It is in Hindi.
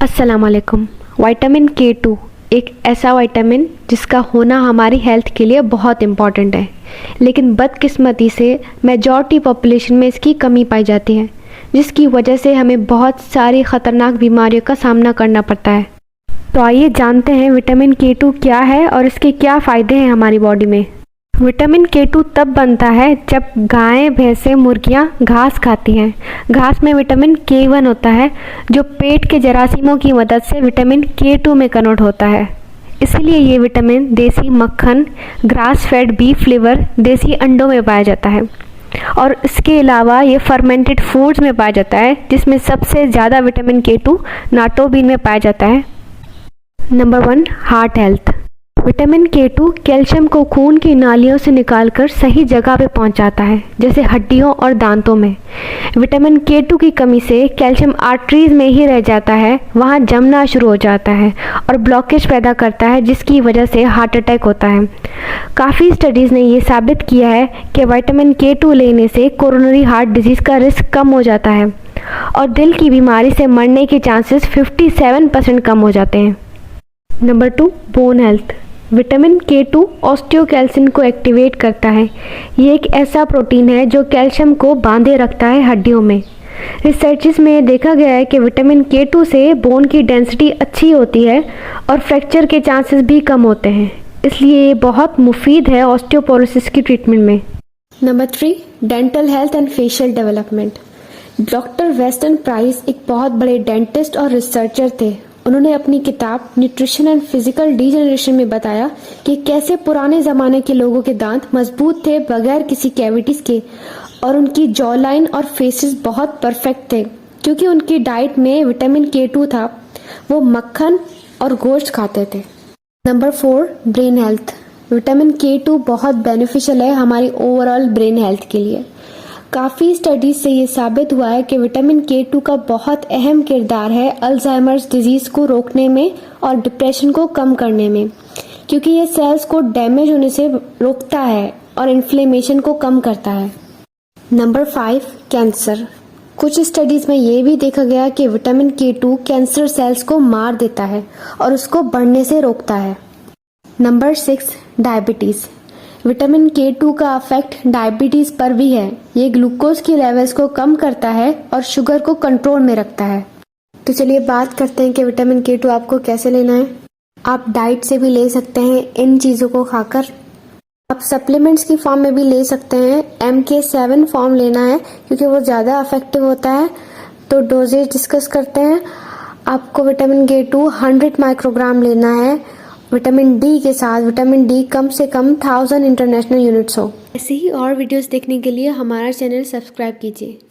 अस्सलाम वालेकुम। विटामिन K2 एक ऐसा विटामिन जिसका होना हमारी हेल्थ के लिए बहुत इम्पॉर्टेंट है, लेकिन बदकिस्मती से मेजॉरिटी पॉपुलेशन में इसकी कमी पाई जाती है, जिसकी वजह से हमें बहुत सारी ख़तरनाक बीमारियों का सामना करना पड़ता है। तो आइए जानते हैं विटामिन K2 क्या है और इसके क्या फ़ायदे हैं हमारी बॉडी में। विटामिन K2 तब बनता है जब गायें, भैंसें, मुर्गियां घास खाती हैं। घास में विटामिन K1 होता है जो पेट के जरासीमों की मदद से विटामिन K2 में कन्वर्ट होता है। इसीलिए ये विटामिन देसी मक्खन, ग्रास फेड बीफ लिवर, देसी अंडों में पाया जाता है और इसके अलावा ये फर्मेंटेड फूड्स में पाया जाता है, जिसमें सबसे ज़्यादा विटामिन K2 नाटो बीन में पाया जाता है। Number 1, heart health. Vitamin K2 calcium को खून की नालियों से निकालकर सही जगह पे पहुंचाता है, जैसे हड्डियों और दांतों में। विटामिन K2 की कमी से कैल्शियम आर्टरीज में ही रह जाता है, वहां जमना शुरू हो जाता है और ब्लॉकेज पैदा करता है, जिसकी वजह से हार्ट अटैक होता है। काफ़ी स्टडीज़ ने ये साबित किया है कि विटामिन K2 लेने से कोरोनरी हार्ट डिजीज़ का रिस्क कम हो जाता है और दिल की बीमारी से मरने के चांसेस 57% कम हो जाते हैं। Number 2, bone health. Vitamin K2 osteocalcin को एक्टिवेट करता है। ये एक ऐसा प्रोटीन है जो कैल्शियम को बांधे रखता है हड्डियों में। रिसर्चेस में देखा गया है कि विटामिन K2 से बोन की डेंसिटी अच्छी होती है और फ्रैक्चर के चांसेस भी कम होते हैं, इसलिए ये बहुत मुफीद है ऑस्टियोपोरोसिस की ट्रीटमेंट में। Number 3, dental health and facial development. Doctor western price एक बहुत बड़े डेंटिस्ट और रिसर्चर थे। उन्होंने अपनी किताब न्यूट्रिशन एंड फिजिकल डिजेनरेशन में बताया कि कैसे पुराने ज़माने के लोगों के दांत मजबूत थे बगैर किसी कैविटीज़ के, और उनकी जॉ लाइन और फेसेस बहुत परफेक्ट थे क्योंकि उनकी डाइट में विटामिन K2 था। वो मक्खन और गोश्त खाते थे। Number 4, brain health. Vitamin K2 बहुत बेनिफिशियल है हमारी ओवरऑल ब्रेन हेल्थ के लिए। काफ़ी स्टडीज से ये साबित हुआ है कि विटामिन K2 का बहुत अहम किरदार है अल्जाइमर्स डिजीज़ को रोकने में और डिप्रेशन को कम करने में, क्योंकि ये सेल्स को डैमेज होने से रोकता है और इन्फ्लेमेशन को कम करता है। Number 5, cancer. कुछ स्टडीज़ में ये भी देखा गया कि विटामिन K2 कैंसर सेल्स को मार देता है और उसको बढ़ने से रोकता है। Number 6, diabetes. विटामिन K2 का इफेक्ट डायबिटीज़ पर भी है। ये ग्लूकोज की लेवल्स को कम करता है और शुगर को कंट्रोल में रखता है। तो चलिए बात करते हैं कि विटामिन K2 आपको कैसे लेना है। आप डाइट से भी ले सकते हैं इन चीज़ों को खाकर। आप सप्लीमेंट्स की फॉर्म में भी ले सकते हैं। MK7 फॉर्म लेना है क्योंकि वो ज़्यादा इफेक्टिव होता है। तो डोजेज डिस्कस करते हैं। आपको विटामिन K2 100 माइक्रोग्राम लेना है। विटामिन डी के साथ विटामिन डी कम से कम 1000 इंटरनेशनल यूनिट्स हो। ऐसे ही और वीडियोस देखने के लिए हमारा चैनल सब्सक्राइब कीजिए।